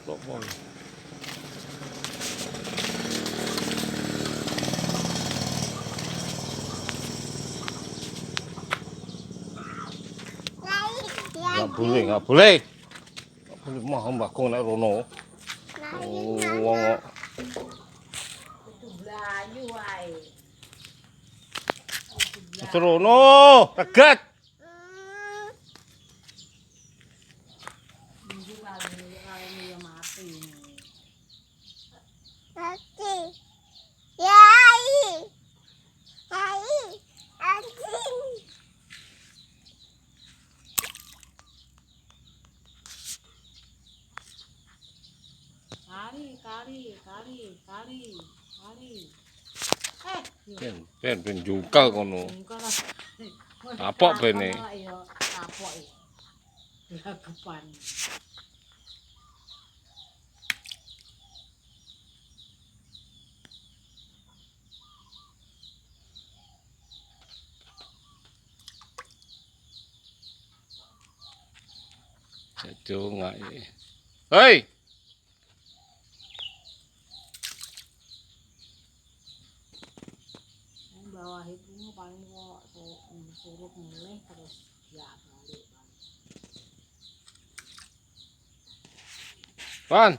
Lok boy. Nggak boleh, nggak boleh. Nggak boleh mah mbak kong nek rono. Wong kok. Blayu wae. Serono, tegat. Minggu kali ya mati. Mati. Yai. Yai. Anjing. Kali. Ben jungkal kono. Apok bene. Ya apok ya. Lagepan. Jajo ngai. Hei. Bawah itu paling kok suruh mulai terus ya balik. Pan.